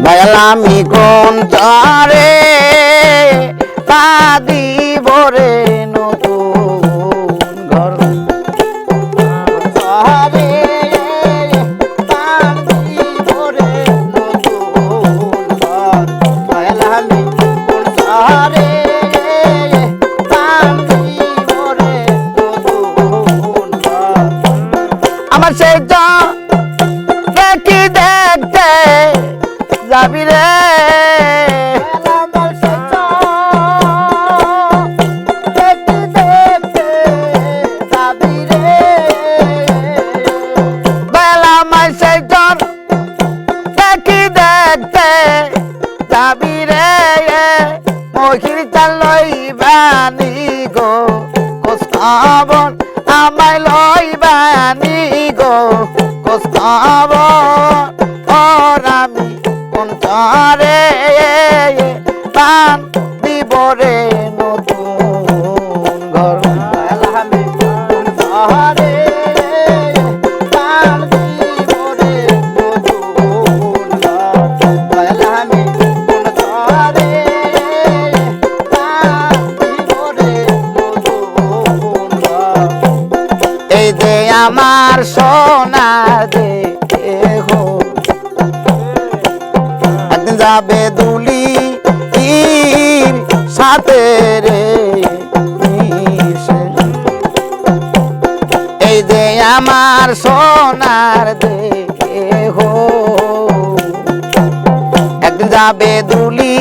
দয়াল আমি কোন চরে তা দিব রে নতুন ঘর চরে তা দিব রে নতুন ঘর দয়াল আমি কোন চরে তা দিব রে নতুন ঘর আমার সেই দেখি দেখতে যাবি রে বেলা মাসে জন দেখি দেখতে যাবি রে মহির লইবানি গো কোস্তাবন আমায় লইবানি গো কোস্তাবন আমি কোন চরে পান দিব রে নতুন ঘর আমি কোন চরে পান দিব রে নতুন ঘর আমি কোন চরে পান দিব রে নতুন ঘর এই যে আমার সোনা দে যাবে দুলি সাথে রে এই যে আমার সোনার দেহ একদিন যাবে দুলি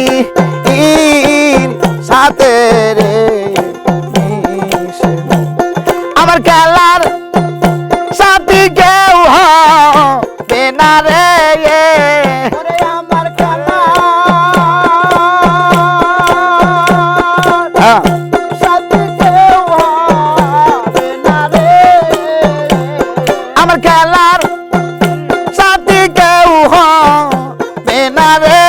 সাথে রে আমার খেলার সাথী কেউ হবে না রে খেলার সাথী কেউ হবে না রে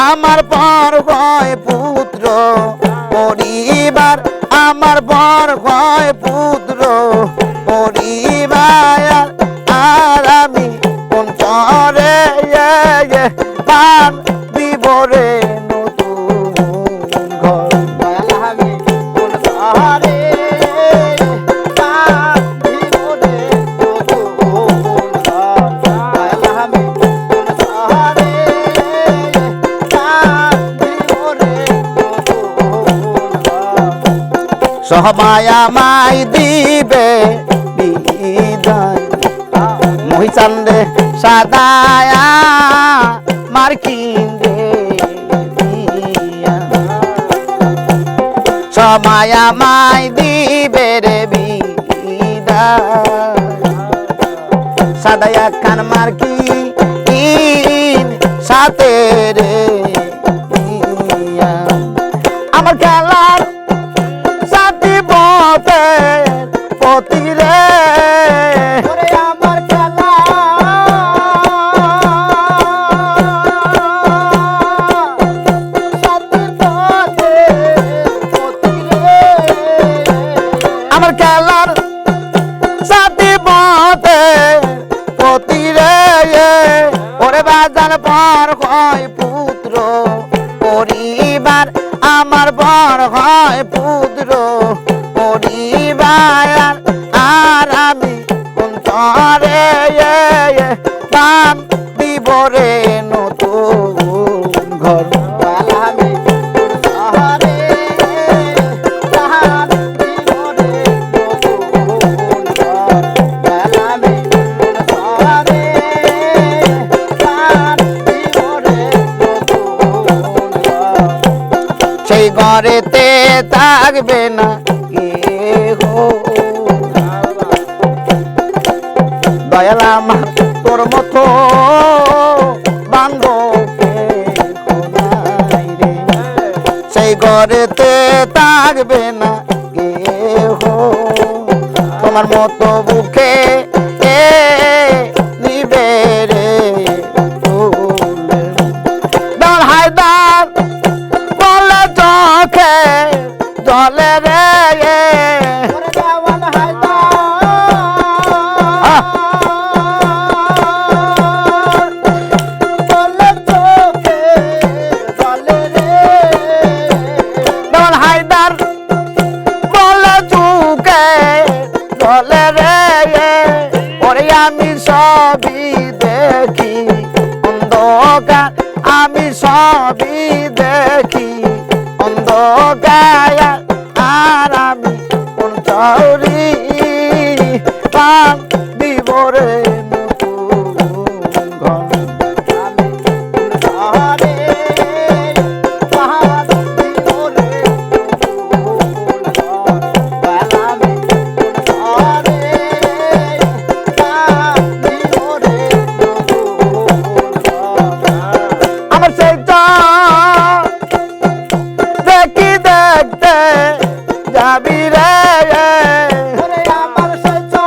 আমার পর হয় পুত্র পরিবার আমার পর হয় পুত্র পরিবার আর আমি কোন চরে পান দিব রে নতুন ঘর আমি কোন চরে সবাই আমায় দিবে বিদায় মহিচান্দে সাদায়া মার্কিন দে সবাই আমায় দিবে রে বিদায় সাদায়া খান মার্কিন সাথে রে আমার খেলার পতি রে আমার খেলা আমার খেলার সাথী পথে পতি রে ওরে বাজার পর হয় পুত্র পরিবার আমার পর হয় পুত্র পরিবার আর আমি কোন চরে পান দিব রে নতুন ঘর আমি কোন চরে পান দিব রে নতুন ঘর আমি কোন চরে পান দিব রে নতুন ঘর সেই ঘরেতে থাকবে না দয়াল আমার তোর মতো বান্ধবকে সেই ঘরেতে থাকবে না কেহ তোমার মতো বুকে নিবে রে দল হায়দার বলে চোখে জলে রে সবই দেখি অন্ধকার, আমি সবই দেখি অন্ধকার, আর আমি কোন চৌরি পান দিব রে নতুন ঘর। আমি কোন ঘরে পান দিব রে নতুন ঘর। আমি কোন ঘরে পান দিব রে নতুন ঘর। আমার সেইটা দেখি দেখতে যাবি রে, আমার সেইটা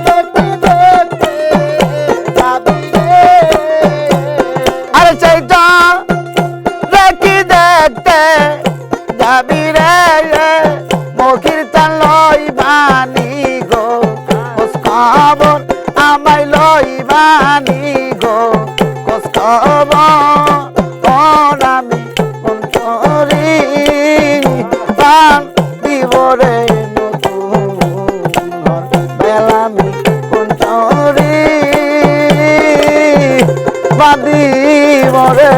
দেখি দেখতে যাবি রে, আরে সেইটা দেখি দেখতে যাবি রে, মখির তান লই বানি গো, খোঁজ খবর আমায় লই বানি গো, খোঁজ খবর কোন আমি কোন চরি পান দিব রে নতুন ঘর। বেলামি কোন চরি বাঁধিব রে